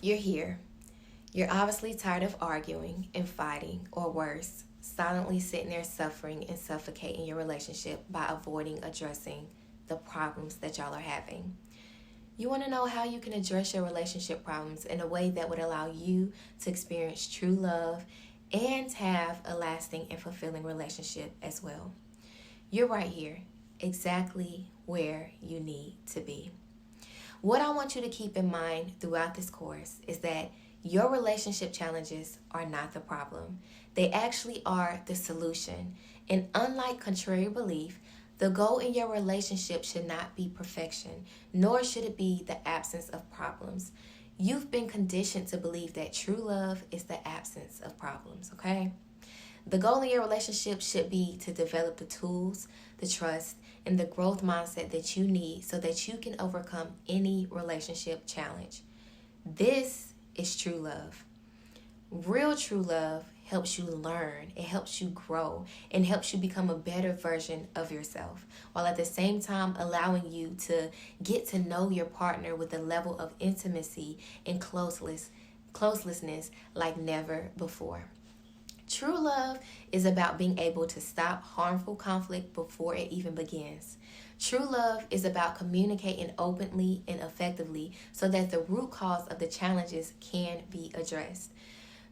You're here. You're obviously tired of arguing and fighting, or worse, silently sitting there suffering and suffocating your relationship by avoiding addressing the problems that y'all are having. You want to know how you can address your relationship problems in a way that would allow you to experience true love and have a lasting and fulfilling relationship as well. You're right here, exactly where you need to be. What I want you to keep in mind throughout this course is that your relationship challenges are not the problem. They actually are the solution. And unlike contrary belief, the goal in your relationship should not be perfection, nor should it be the absence of problems. You've been conditioned to believe that true love is the absence of problems, okay? The goal in your relationship should be to develop the tools, the trust, and the growth mindset that you need so that you can overcome any relationship challenge. This is true love. Real true love helps you learn, it helps you grow, and helps you become a better version of yourself, while at the same time allowing you to get to know your partner with a level of intimacy and closeness like never before. True love is about being able to stop harmful conflict before it even begins. True love is about communicating openly and effectively so that the root cause of the challenges can be addressed.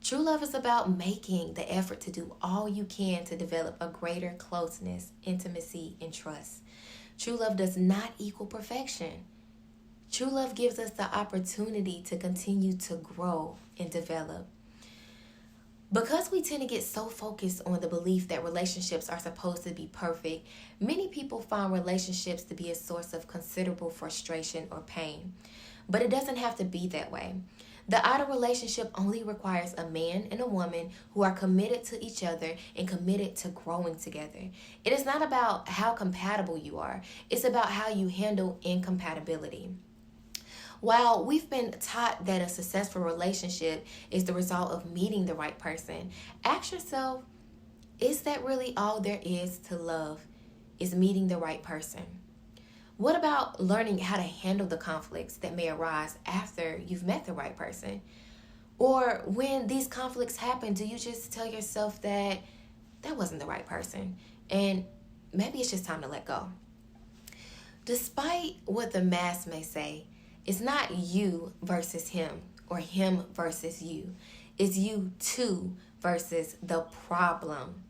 True love is about making the effort to do all you can to develop a greater closeness, intimacy, and trust. True love does not equal perfection. True love gives us the opportunity to continue to grow and develop. Because we tend to get so focused on the belief that relationships are supposed to be perfect, many people find relationships to be a source of considerable frustration or pain. But it doesn't have to be that way. The ideal relationship only requires a man and a woman who are committed to each other and committed to growing together. It is not about how compatible you are, it's about how you handle incompatibility. While we've been taught that a successful relationship is the result of meeting the right person, ask yourself, is that really all there is to love? Is meeting the right person? What about learning how to handle the conflicts that may arise after you've met the right person? Or when these conflicts happen, do you just tell yourself that that wasn't the right person and maybe it's just time to let go? Despite what the mass may say, it's not you versus him or him versus you. It's you two versus the problem.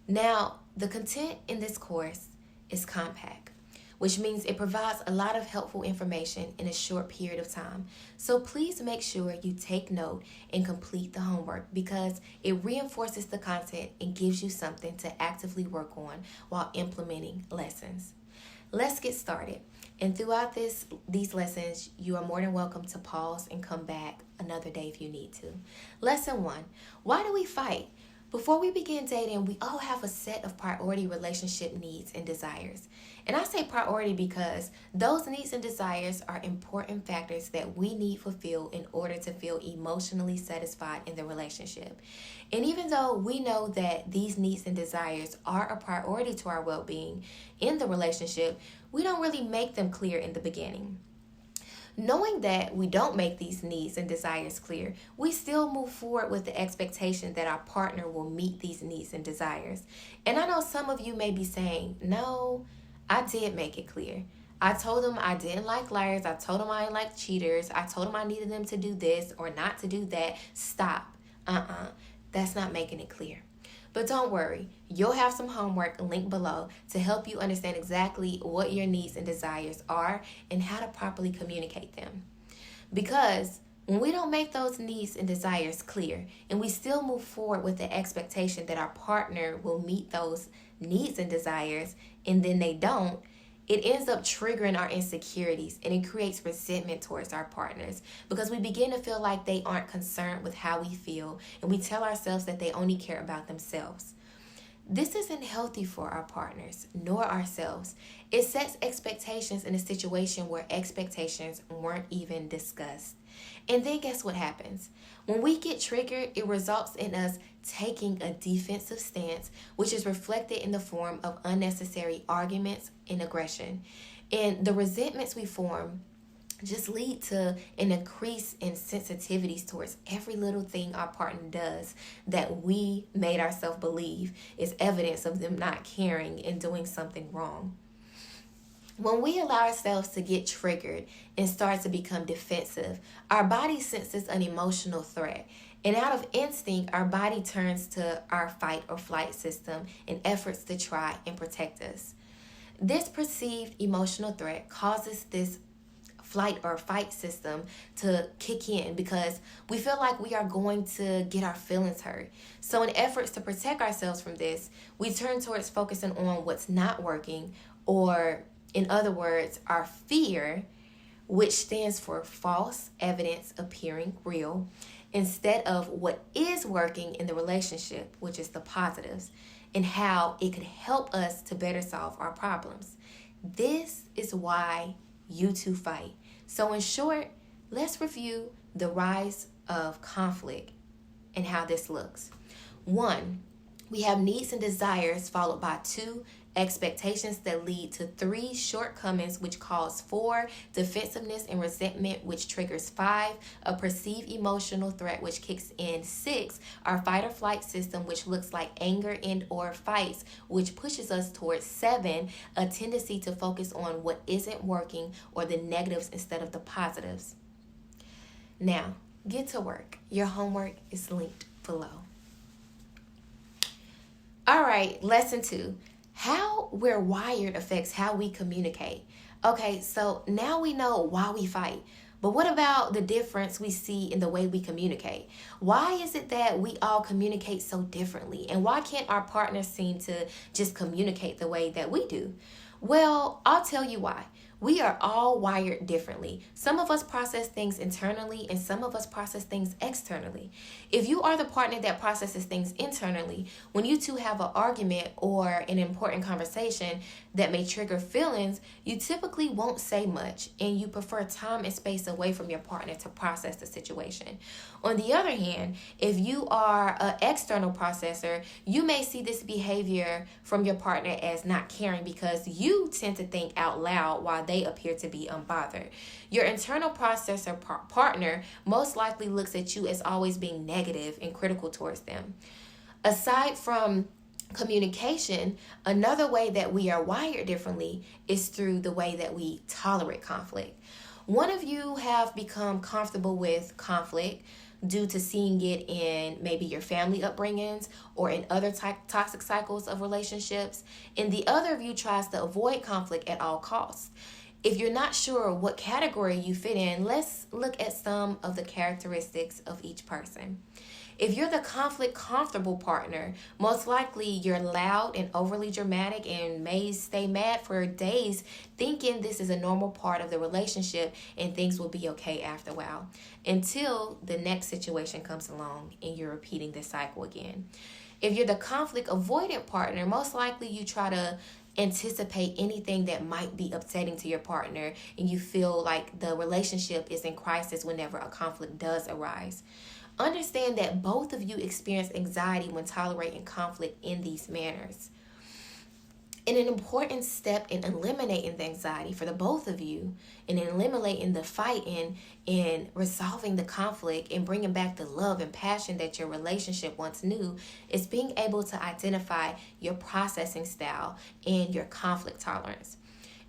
Now, the content in this course is compact, which means it provides a lot of helpful information in a short period of time. So please make sure you take note and complete the homework because it reinforces the content and gives you something to actively work on while implementing lessons. Let's get started. And throughout these lessons, you are more than welcome to pause and come back another day if you need to. Lesson 1, why do we fight? Before we begin dating, we all have a set of priority relationship needs and desires. And I say priority because those needs and desires are important factors that we need fulfilled in order to feel emotionally satisfied in the relationship. And even though we know that these needs and desires are a priority to our well-being in the relationship, we don't really make them clear in the beginning. Knowing that we don't make these needs and desires clear, we still move forward with the expectation that our partner will meet these needs and desires. And I know some of you may be saying, no, I did make it clear. I told him I didn't like liars. I told him I didn't like cheaters. I told him I needed them to do this or not to do that. Stop. That's not making it clear. But don't worry, you'll have some homework linked below to help you understand exactly what your needs and desires are and how to properly communicate them. Because when we don't make those needs and desires clear and we still move forward with the expectation that our partner will meet those needs and desires and then they don't, it ends up triggering our insecurities and it creates resentment towards our partners because we begin to feel like they aren't concerned with how we feel and we tell ourselves that they only care about themselves. This isn't healthy for our partners nor ourselves. It sets expectations in a situation where expectations weren't even discussed. And then guess what happens? When we get triggered, it results in us taking a defensive stance, which is reflected in the form of unnecessary arguments and aggression. And the resentments we form just lead to an increase in sensitivities towards every little thing our partner does that we made ourselves believe is evidence of them not caring and doing something wrong. When we allow ourselves to get triggered and start to become defensive, our body senses an emotional threat. And out of instinct, our body turns to our fight or flight system in efforts to try and protect us. This perceived emotional threat causes this flight or fight system to kick in because we feel like we are going to get our feelings hurt. So in efforts to protect ourselves from this, we turn towards focusing on what's not working, or in other words, our fear, which stands for false evidence appearing real, instead of what is working in the relationship, which is the positives, and how it could help us to better solve our problems. This is why you two fight. So in short, let's review the rise of conflict and how this looks. 1, we have needs and desires, followed by 2, expectations that lead to 3, shortcomings, which cause 4, defensiveness and resentment, which triggers 5, a perceived emotional threat, which kicks in 6, our fight or flight system, which looks like anger and or fights, which pushes us towards 7, a tendency to focus on what isn't working or the negatives instead of the positives. Now, get to work. Your homework is linked below. All right, lesson 2. How we're wired affects how we communicate. Okay, so now we know why we fight. But what about the difference we see in the way we communicate? Why is it that we all communicate so differently? And why can't our partners seem to just communicate the way that we do? Well, I'll tell you why. We are all wired differently. Some of us process things internally and some of us process things externally. If you are the partner that processes things internally, when you two have an argument or an important conversation that may trigger feelings, you typically won't say much and you prefer time and space away from your partner to process the situation. On the other hand, if you are an external processor, you may see this behavior from your partner as not caring because you tend to think out loud while they appear to be unbothered. Your internal processor partner most likely looks at you as always being negative and critical towards them. Aside from communication, another way that we are wired differently is through the way that we tolerate conflict. One of you have become comfortable with conflict due to seeing it in maybe your family upbringings or in other toxic cycles of relationships, and the other of you tries to avoid conflict at all costs. If you're not sure what category you fit in, let's look at some of the characteristics of each person. If you're the conflict comfortable partner, most likely you're loud and overly dramatic and may stay mad for days thinking this is a normal part of the relationship and things will be okay after a while until the next situation comes along and you're repeating this cycle again. If you're the conflict avoidant partner, most likely you try to anticipate anything that might be upsetting to your partner and you feel like the relationship is in crisis whenever a conflict does arise. Understand that both of you experience anxiety when tolerating conflict in these manners. And an important step in eliminating the anxiety for the both of you and in eliminating the fight and resolving the conflict and bringing back the love and passion that your relationship once knew is being able to identify your processing style and your conflict tolerance.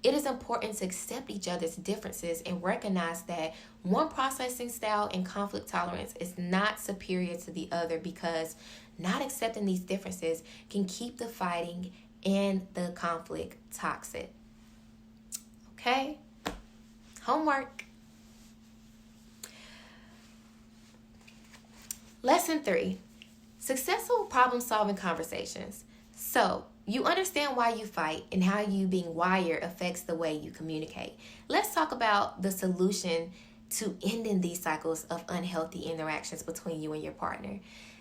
It is important to accept each other's differences and recognize that one processing style and conflict tolerance is not superior to the other, because not accepting these differences can keep the fighting and the conflict toxic. Okay? Homework. Lesson 3, successful problem-solving conversations. So, you understand why you fight and how you being wired affects the way you communicate. Let's talk about the solution to ending these cycles of unhealthy interactions between you and your partner.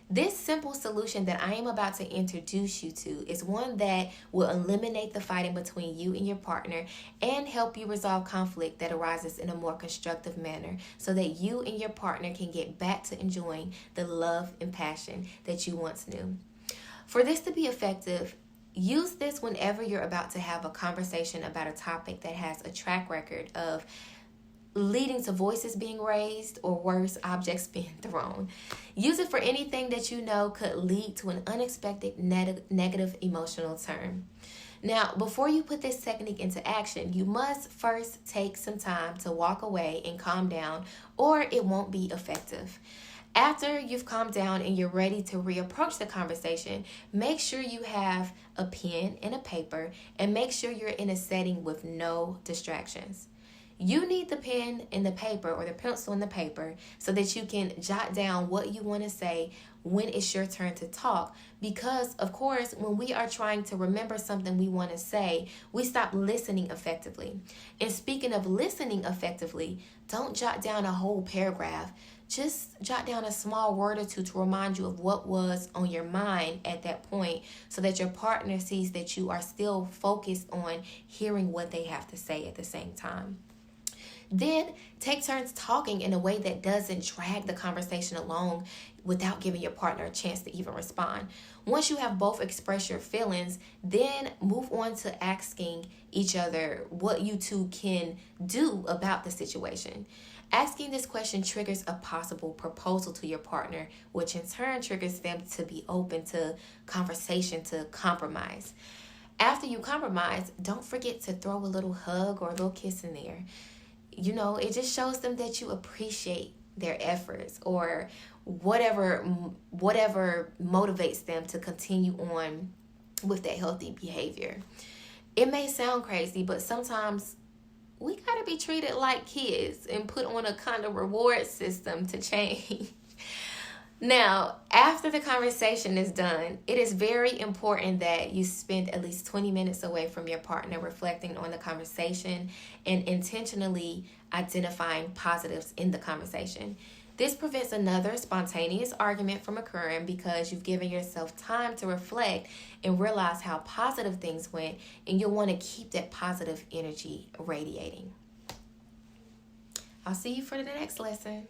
This simple solution that I am about to introduce you to is one that will eliminate the fighting between you and your partner and help you resolve conflict that arises in a more constructive manner so that you and your partner can get back to enjoying the love and passion that you once knew. For this to be effective, use this whenever you're about to have a conversation about a topic that has a track record of leading to voices being raised, or worse, objects being thrown. Use it for anything that you know could lead to an unexpected negative emotional turn. Now, before you put this technique into action, you must first take some time to walk away and calm down, or it won't be effective. After you've calmed down and you're ready to reapproach the conversation, make sure you have a pen and a paper, and make sure you're in a setting with no distractions. You need the pen and the paper, or the pencil and the paper, so that you can jot down what you want to say when it's your turn to talk. Because, of course, when we are trying to remember something we want to say, we stop listening effectively. And speaking of listening effectively, don't jot down a whole paragraph. Just jot down a small word or two to remind you of what was on your mind at that point, so that your partner sees that you are still focused on hearing what they have to say at the same time. Then take turns talking in a way that doesn't drag the conversation along without giving your partner a chance to even respond. Once you have both expressed your feelings, then move on to asking each other what you two can do about the situation. Asking this question triggers a possible proposal to your partner, which in turn triggers them to be open to conversation, to compromise. After you compromise, don't forget to throw a little hug or a little kiss in there. You know, it just shows them that you appreciate their efforts, or whatever motivates them to continue on with that healthy behavior. It may sound crazy, but sometimes we gotta be treated like kids and put on a kind of reward system to change. Now, after the conversation is done, it is very important that you spend at least 20 minutes away from your partner reflecting on the conversation and intentionally identifying positives in the conversation. This prevents another spontaneous argument from occurring, because you've given yourself time to reflect and realize how positive things went, and you'll want to keep that positive energy radiating. I'll see you for the next lesson.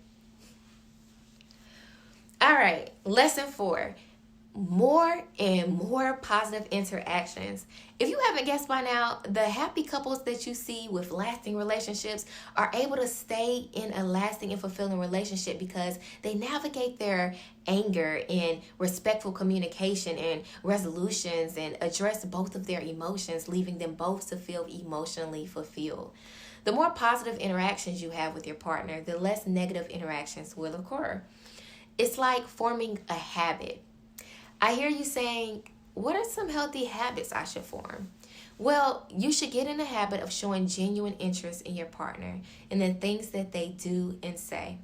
All right, lesson 4. More and more positive interactions. If you haven't guessed by now, the happy couples that you see with lasting relationships are able to stay in a lasting and fulfilling relationship because they navigate their anger in respectful communication and resolutions, and address both of their emotions, leaving them both to feel emotionally fulfilled. The more positive interactions you have with your partner, the less negative interactions will occur. It's like forming a habit. I hear you saying, what are some healthy habits I should form? Well, you should get in the habit of showing genuine interest in your partner and the things that they do and say.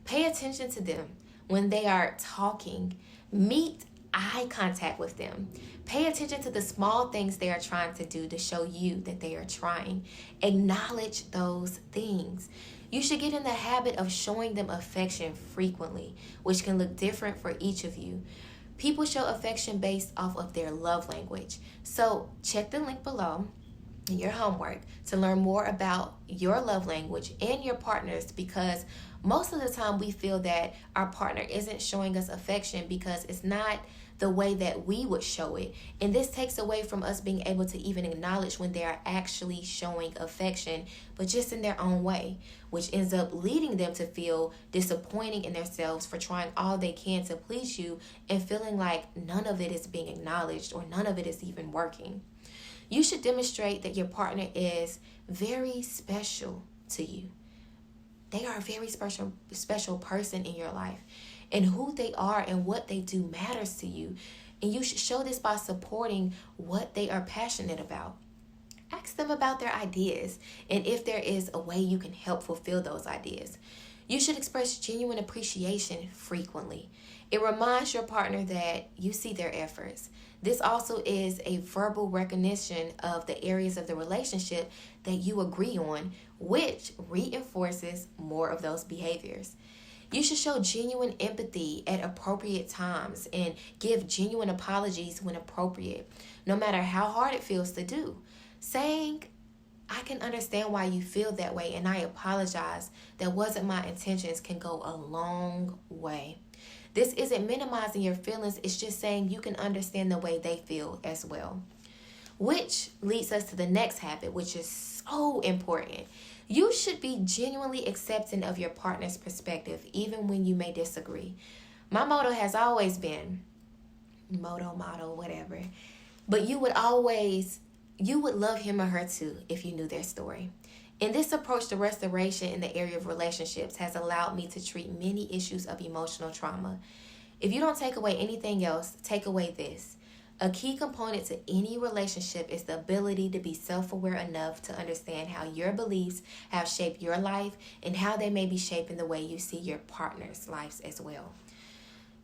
Pay attention to them when they are talking. Meet eye contact with them. Pay attention to the small things they are trying to do to show you that they are trying. Acknowledge those things. You should get in the habit of showing them affection frequently, which can look different for each of you. People show affection based off of their love language. So check the link below in your homework to learn more about your love language and your partner's, because most of the time we feel that our partner isn't showing us affection because it's not the way that we would show it. And this takes away from us being able to even acknowledge when they are actually showing affection, but just in their own way, which ends up leading them to feel disappointing in themselves for trying all they can to please you and feeling like none of it is being acknowledged or none of it is even working. You should demonstrate that your partner is very special to you. They are a very special person in your life. And who they are and what they do matters to you. And you should show this by supporting what they are passionate about. Ask them about their ideas and if there is a way you can help fulfill those ideas. You should express genuine appreciation frequently. It reminds your partner that you see their efforts. This also is a verbal recognition of the areas of the relationship that you agree on, which reinforces more of those behaviors. You should show genuine empathy at appropriate times and give genuine apologies when appropriate, no matter how hard it feels to do. Saying, I can understand why you feel that way and I apologize. That wasn't my intentions can go a long way. This isn't minimizing your feelings. It's just saying you can understand the way they feel as well. Which leads us to the next habit, which is so important. You should be genuinely accepting of your partner's perspective, even when you may disagree. My motto has always been, motto, whatever, but you would love him or her too if you knew their story. And this approach to restoration in the area of relationships has allowed me to treat many issues of emotional trauma. If you don't take away anything else, take away this. A key component to any relationship is the ability to be self-aware enough to understand how your beliefs have shaped your life and how they may be shaping the way you see your partner's lives as well.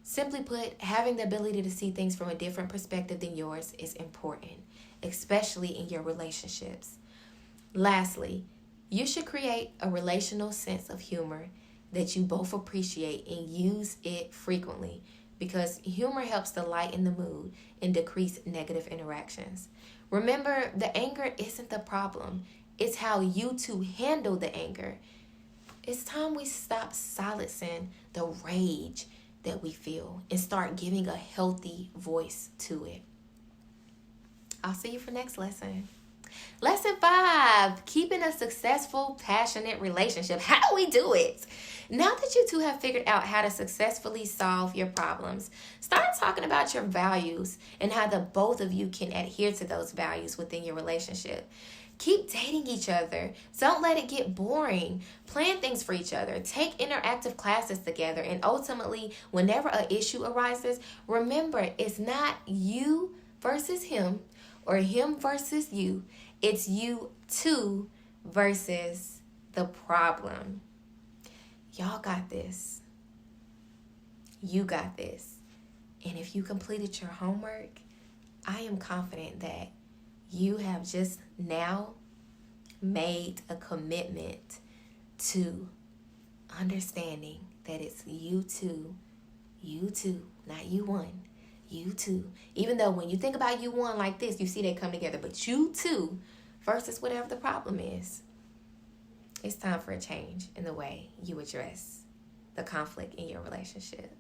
Simply put, having the ability to see things from a different perspective than yours is important, especially in your relationships. Lastly, you should create a relational sense of humor that you both appreciate and use it frequently, because humor helps to lighten the mood and decrease negative interactions. Remember, the anger isn't the problem. It's how you two handle the anger. It's time we stop silencing the rage that we feel and start giving a healthy voice to it. I'll see you for next lesson. Lesson 5, keeping a successful, passionate relationship. How do we do it? Now that you two have figured out how to successfully solve your problems, start talking about your values and how the both of you can adhere to those values within your relationship. Keep dating each other. Don't let it get boring. Plan things for each other. Take interactive classes together. And ultimately, whenever an issue arises, remember, it's not you versus him or him versus you. It's you two versus the problem. Y'all got this. You got this. And if you completed your homework, I am confident that you have just now made a commitment to understanding that it's you two, not you one, you two. Even though when you think about you one like this, you see they come together, but you two versus whatever the problem is. It's time for a change in the way you address the conflict in your relationship.